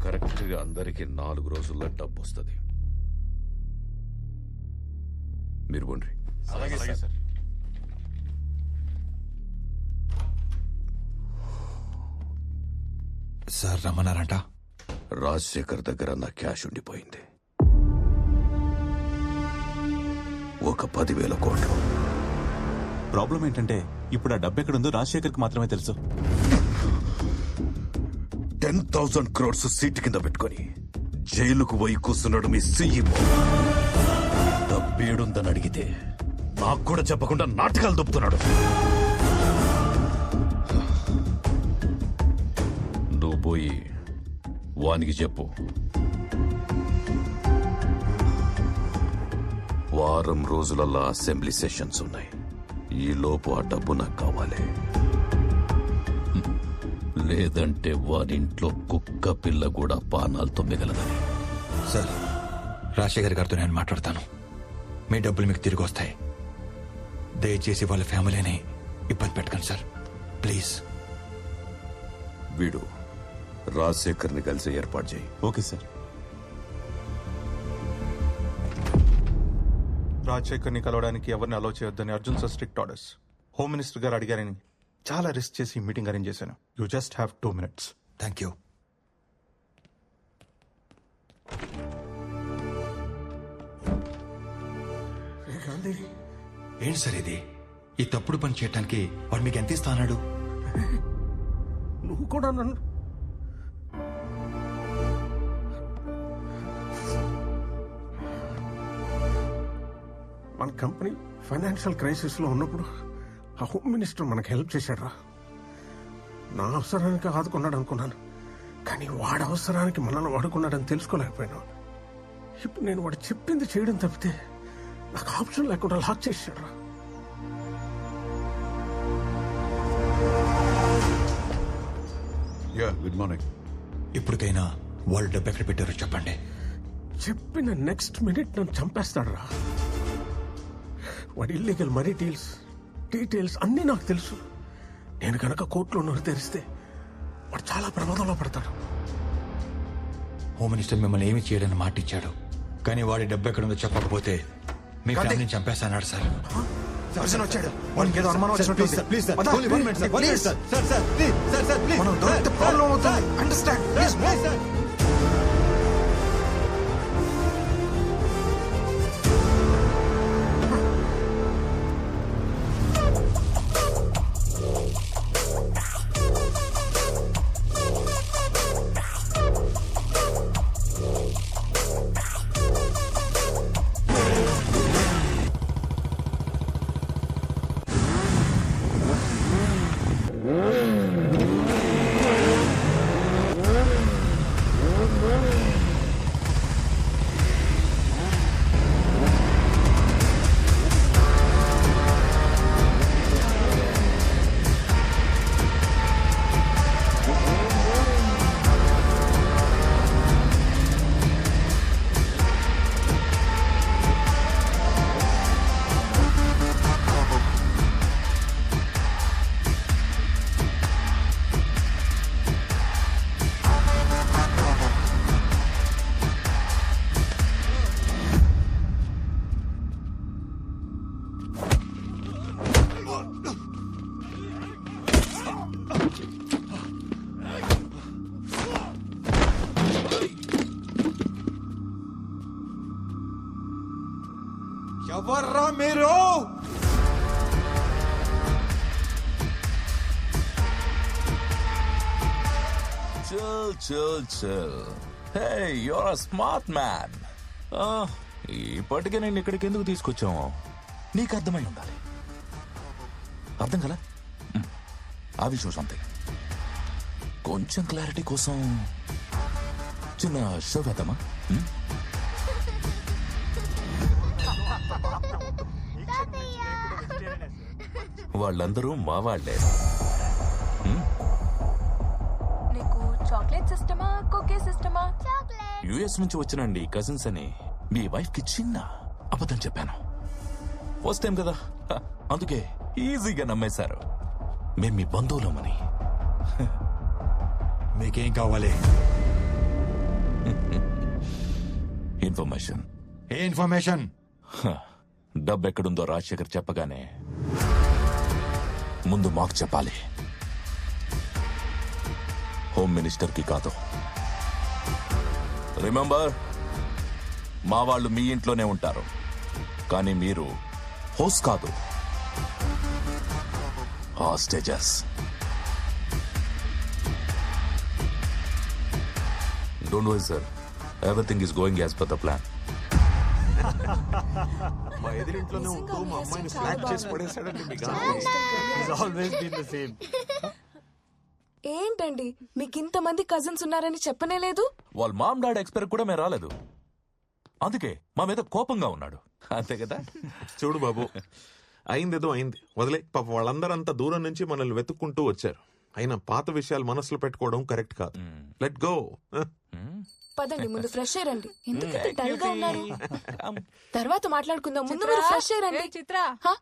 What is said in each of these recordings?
Correct గా అందరికి 4 రోజుల్లో డబ్బు వస్తుంది. మీరు పోండి. సార్. సార్ రమ్మన్నారంట. రాజశేఖర్ దగ్గర నా క్యాష్ ఉండిపోయింది. ఒక 10,000 కోట్లు. ప్రాబ్లం ఏంటంటే ఇప్పుడు ఆ డబ్బు ఎక్కడుందో రాజశేఖర్కి మాత్రమే తెలుసు. 10,000 crores సీటు కింద పెట్టుకొని జైలుకు పోయి కూర్చున్నాడు మీ సీఈఓ. డబ్బేడుందని అడిగితే నాకు కూడా చెప్పకుండా నాటకాలు దొప్పుతున్నాడు. నువ్వు పోయి వానికి చెప్పు, వారం రోజులల్లా అసెంబ్లీ సెషన్స్ ఉన్నాయి. ఈ లోపు ఆ డబ్బు నాకు కావాలి. లేదంటే వారింట్లో కుక్క పిల్ల కూడా పానాలతో మిగలదని. సార్ రాజశేఖర్ గారితో నేను మాట్లాడతాను. మీ డబ్బులు మీకు తిరిగి వస్తాయి. దయచేసి వాళ్ళ ఫ్యామిలీని ఇబ్బంది పెట్టకండి సార్, ప్లీజ్. వీడు రాజశేఖర్ని కలిసి ఏర్పాటు చేయి. Okay sir. రాజశేఖర్ని కలవడానికి ఎవరిని అలౌ చేయొద్దని Arjun sir strict orders. Home minister గారు అడిగారని చాలా రిస్క్ చేసి మీటింగ్ అరేంజ్ చేశాను. You just have 2 minutes. Thank you. ఏంటి సార్ ఇది? ఈ తప్పుడు పని చేయడానికి వాడు మీకు ఎంత ఇస్తా అన్నాడు? నువ్వు కూడా నన్ను మన కంపెనీ ఫైనాన్షియల్ క్రైసిస్ లో ఉన్నప్పుడు ఆ హోమ్ మినిస్టర్ మనకు హెల్ప్ చేశాడు. నా అవసరానికి ఆదుకున్నాడు అనుకున్నాను, కానీ వాడి అవసరానికి మనల్ని వాడుకున్నాడని తెలుసుకోలేకపోయాను. ఇప్పుడు నేను వాడు చెప్పింది చేయడం తప్పితే నాకు ఆప్షన్ లేకుండా లాక్ చేశాడు. Good morning. ఇప్పటికైనా వాళ్ళు డబ్బు ఎక్కడ పెట్టారో చెప్పండి. చెప్పిన నెక్స్ట్ మినిట్ నన్ను చంపేస్తాడు రా. వాడి ఇల్లీగల్ మనీ డీటెయిల్స్ అన్నీ నాకు తెలుసు. నేను కనుక కోర్టులో నోరు తెరిస్తే వాడు చాలా ప్రమాదంలో పడతాడు. హోమ్ మినిస్టర్ మిమ్మల్ని ఏమి చేయడని మాట ఇచ్చాడు, కానీ వాడి డబ్బు ఎక్కడుందో చెప్పకపోతే మీ ఫ్యామిలీని చంపేస్తాన్నాడు సార్. వచ్చాడు, వాడికి ఏదో అనుమానం వచ్చినట్టు. ఎవర్రా మీరు? Chill. Hey, you're a smart man. ఇప్పటికే నేను ఇక్కడికి ఎందుకు తీసుకొచ్చాము నీకు అర్థమై ఉండాలి. అర్థం కదా? ఆ విషయం సంథింగ్ కొంచెం క్లారిటీ కోసం చిన్న షో వేద్దామా? వాళ్ళందరూ మా వాళ్లే. నీకు చాక్లెట్ సిస్టమా, కుకీ సిస్టమా? యుఎస్ నుంచి వచ్చినండి కజిన్స్ అని మీ వైఫ్ కి చిన్న అబద్ధం చెప్పాను. ఫస్ట్ టైం కదా, అందుకే ఈజీగా నమ్మేశారు మేం మీ బంధువులమని. మీకేం కావాలి? ఇన్ఫర్మేషన్. ఏ ఇన్ఫర్మేషన్? డబ్బు ఎక్కడుందో రాజశేఖర్ చెప్పగానే ముందు మాకు చెప్పాలి, హోమ్ మినిస్టర్ కి కాదు. రిమెంబర్, మా వాళ్ళు మీ ఇంట్లోనే ఉంటారు, కానీ మీరు హౌస్ కాదు, hostages. Don't worry sir, everything is going as per the plan. మా ఎదురింట్లోనే ఉంటూ మా అమ్మాయిని ఫ్లాట్ చేసి పడేశాడండి మీ ఏంటండి మీకు ఇంతమంది కజిన్స్ ఉన్నారని చెప్పనే లేదు? వాళ్ళ మామ్ డాడ్ ఎక్స్పైర్ కూడా మేము రాలేదు, అందుకే మా మీద కోపంగా ఉన్నాడు, అంతే కదా? చూడు బాబు, అయిందేదో అయింది, వదిలే. పాప వాళ్ళందరూ అంత దూరం నుంచి మనల్ని వెతుక్కుంటూ వచ్చారు. అయినా పాత విషయాలు మనసులో పెట్టుకోవడం కరెక్ట్ కాదు. Let go. పదండి, ముందు ఫ్రెష్ అయ్యండి. ఎందుకంటే డల్ గా ఉన్నారు, తర్వాత మాట్లాడుకుందాం. ముందు మీరు ఫ్రెష్ అయ్యండి. చిత్ర, హా?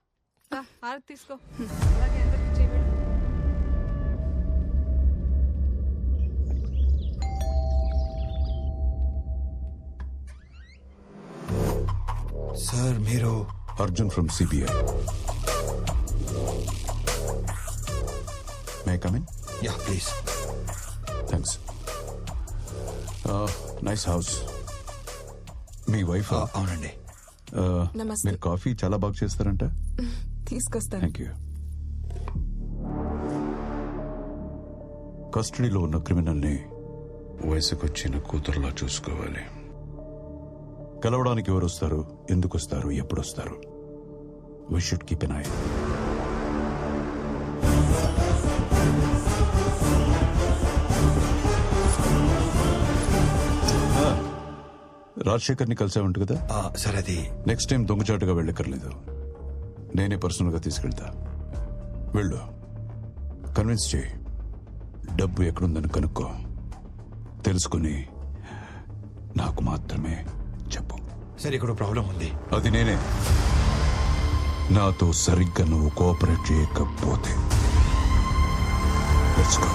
హారతి తీసుకో. అలాగే అందరికీ చేయబెట్టు. సార్ మీరు Arjun from CBI. May come in? Yeah please. Thanks. Nice house. Me wife? అవునండి. నమస్తే. మీరు కాఫీ చాలా బాగా చేస్తారంట. తీసుకొస్తాను. Thank you. కస్టడీలో ఉన్న క్రిమినల్ని వయసుకొచ్చిన కూతురులా చూసుకోవాలి. కలవడానికి ఎవరు వస్తారు, ఎందుకు వస్తారు, ఎప్పుడు వస్తారు? We should keep N I. రాజశేఖర్ని కలిసే ఉంటుంది కదా? సార్ అది నెక్స్ట్ టైం దొంగచాటుగా వెళ్ళక్కర్లేదు, నేనే పర్సనల్ గా తీసుకెళ్తా. వెళ్ళు, కన్విన్స్ చేయి, డబ్బు ఎక్కడుందని కనుక్కో, తెలుసుకుని నాకు మాత్రమే చెప్పు. సార్ ఇక్కడ ప్రాబ్లం ఉంది. అది నేనే. నాతో సరిగ్గా నువ్వు కోఆపరేట్ చేయకపోతే లెట్స్ గో.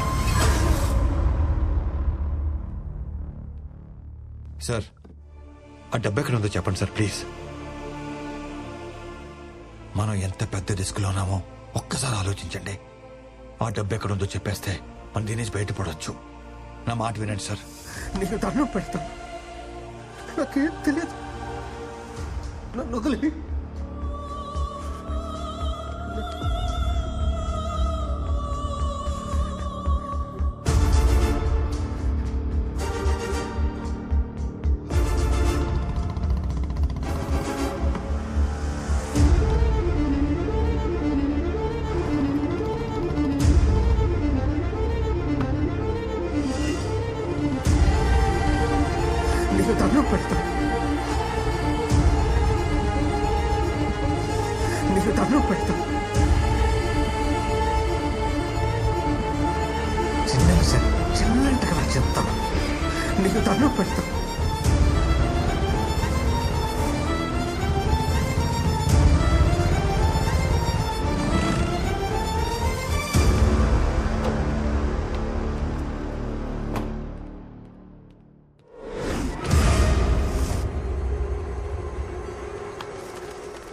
సార్ ఆ డబ్బు ఎక్కడ ఉందో చెప్పండి సార్ ప్లీజ్. మనం ఎంత పెద్ద రిస్క్ లో ఉన్నామో ఒక్కసారి ఆలోచించండి. ఆ డబ్బు ఎక్కడ ఉందో చెప్పేస్తే మనం దీని నుంచి బయటపడవచ్చు. నా మాట వినండి సార్. నీకు దండం పెడతాను, నాకేం తెలియదు, నన్ను వదిలి. నీకు దండం పెడతాను, నీకు దండం పెడతాను. చిన్నగా చెప్తాను, నీకు దండం పెడతాను.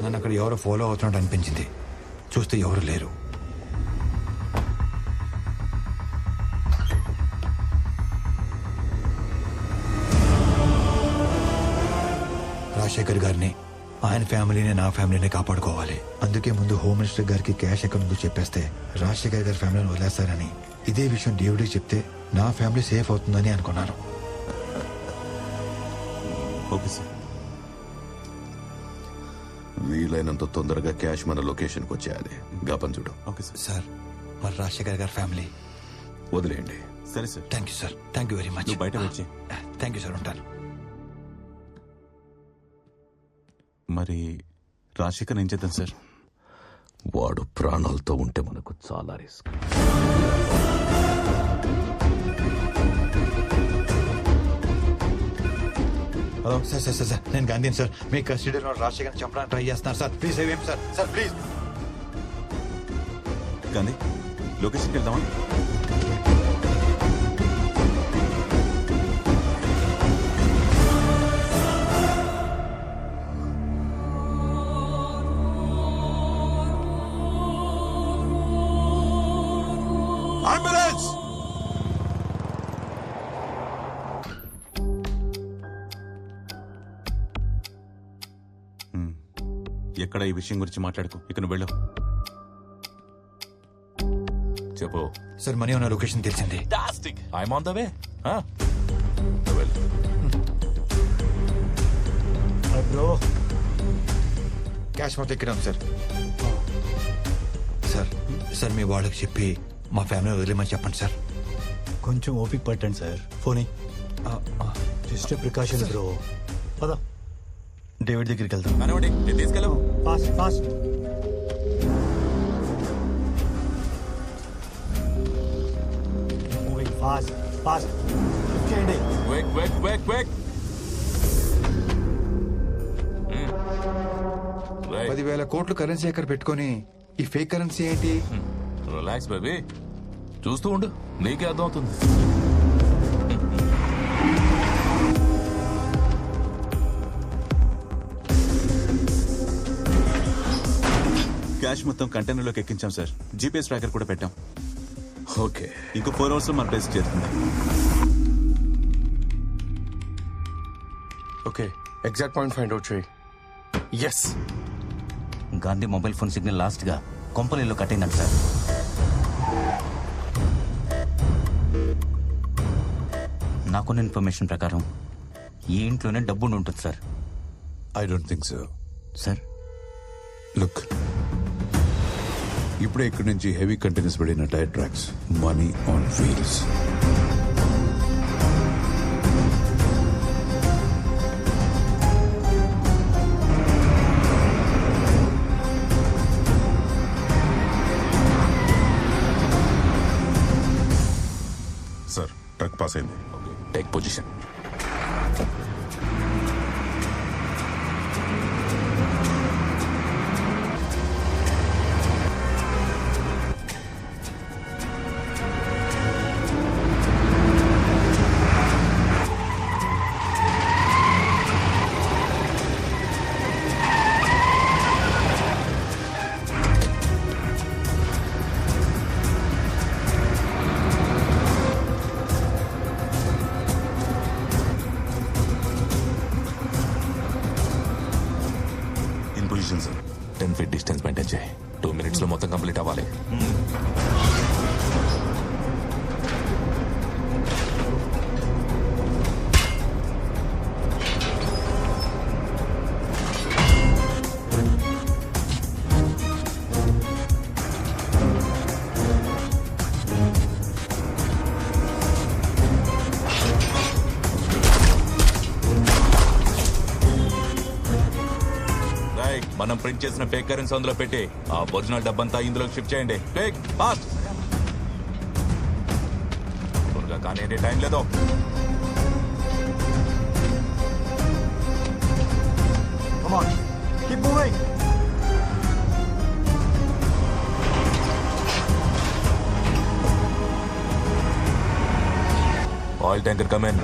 నన్ను అక్కడ ఎవరో ఫాలో అవుతున్నట్టు అనిపించింది, చూస్తే ఎవరు లేరు. రాజశేఖర్ గారిని, ఆయన ఫ్యామిలీని, నా ఫ్యామిలీని కాపాడుకోవాలి. అందుకే ముందు హోమ్ మినిస్టర్ గారికి క్యాష్ ఎక్కడ ఉందో చెప్పేస్తే రాజశేఖర్ గారి ఫ్యామిలీని వదిలేస్తారని, ఇదే విషయం దేవుడికి చెప్తే నా ఫ్యామిలీ సేఫ్ అవుతుందని అనుకున్నాను. Okay sir. వీలైనంత తొందరగా క్యాష్ మన లొకేషన్కి వచ్చేయాలి. గాపం చూడు. Okay sir. సార్ మరి రాజశేఖర్ గారి ఫ్యామిలీ వదిలేయండి. సరే sir. Thank you sir, thank you very much. నువ్వు బయట వచ్చి. థ్యాంక్ యూ సార్, ఉంటాను. మరి రాజశేఖర్ ఏం చేద్దాం సార్? వాడు ప్రాణాలతో ఉంటే మనకు చాలా risk. Hello sir, sir sir నేను గాంధీని సార్. మీ కస్టడీలో రాజశేఖర్ చంపడానికి ట్రై చేస్తున్నారు sir. Please save sir. Sir please. Gandhi లొకేషన్కి వెళ్దామా? అంబులెన్స్! ఎక్కడ ఈ విషయం గురించి మాట్లాడుకో, ఇక నువ్వు వెళ్ళు. చెప్పు. సార్ మనీ ఉన్న లొకేషన్ తెలిసింది. I'm on the way. Bro cash మొత్తం ఎక్కినాం సార్. సార్ సార్ మీ వాళ్ళకి చెప్పి మా ఫ్యామిలీ వదిలేమని చెప్పండి సార్. కొంచెం ఓపిక పట్టండి sir. Phone just precaution bro. పద డేవిడ్ దగ్గరికి వెళ్దాం. కనబడి నేను తీసుకెళ్ళవు. Fast fast. Moving fast fast చేయండి. Quick quick quick quick. 10,000 కోట్లు కరెన్సీ ఎక్కడ పెట్టుకొని ఈ ఫేక్ కరెన్సీ ఏంటి? రిలాక్స్ బేబీ, చూస్తూ ఉండు, నీకే అర్థం అవుతుంది. క్యాష్ మొత్తం కంటైనర్లోకి ఎక్కించాం సార్. జీపీఎస్ ట్రాకర్ కూడా పెట్టాం. ఓకే, ఇంకో 4 అవర్స్ లో మన ప్లేస్ చేరుతుంది. Okay, exact point find out చేయి. Yes, Gandhi mobile phone signal last గా కొంపలిలో కట్ అయిందంట సార్. నాకున్న ఇన్ఫర్మేషన్ ప్రకారం ఈ ఇంట్లోనే డబ్బు ఉంటుంది sir. I don't think so. Sir look, ఇప్పుడే ఇక్కడి నుంచి హెవీ కంటైనర్స్ పడిన tyre tracks, money on wheels. Sir truck pass అయింది. Take position. In position sir. 10 feet distance maintain చేయి. 2 minutes లో మొత్తం కంప్లీట్ అవ్వాలి. మనం ప్రింట్ చేసిన ఫేక్ కరెన్సీ అందులో పెట్టి ఆ ఒరిజినల్ డబ్బంతా ఇందులో షిఫ్ట్ చేయండి. Take fast. త్వరగా కానీ టైం లేదు. Come on, keep moving. Oil tanker come in.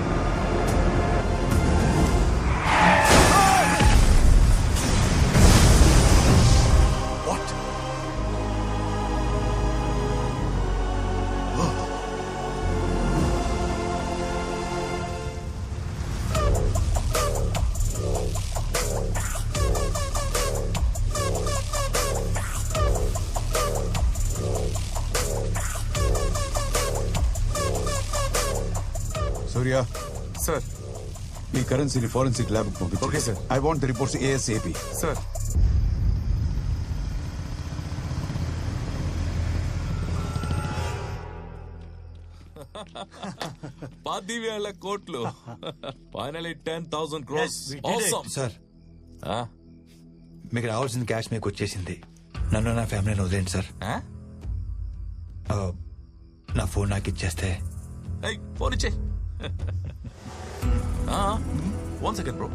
Surya sir, ఈ కరెన్సీని ఫోరెన్సిక్ ల్యాబ్ పంపించు. Okay sir. I want the reports ASAP. Sir. 10,000 కోట్లు. Finally 10,000 crores. Awesome. సార్ మీకు రావాల్సిన క్యాష్ మీకు వచ్చేసింది. నన్ను నా ఫ్యామిలీని వదిలేండి సార్. నా ఫోన్ నాకు ఇచ్చేస్తే. ఫోన్ ఇచ్చే. 1 second బ్రో.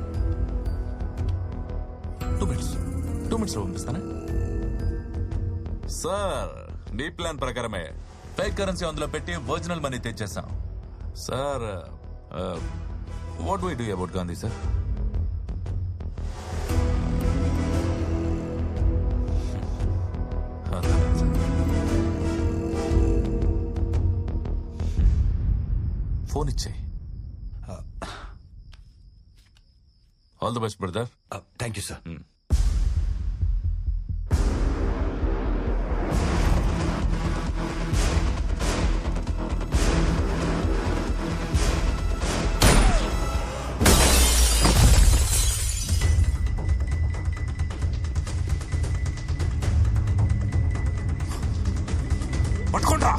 2 minutes లో పంపిస్తానా సార్? మీ ప్లాన్ ప్రకారమే ఫేక్ కరెన్సీ అందులో పెట్టి ఒరిజినల్ మనీ తెచ్చేస్తాం sir. What do I do about Gandhi sir? Phone ఇచ్చే. All the best brother. Thank you sir. పట్టుకోండ్రా.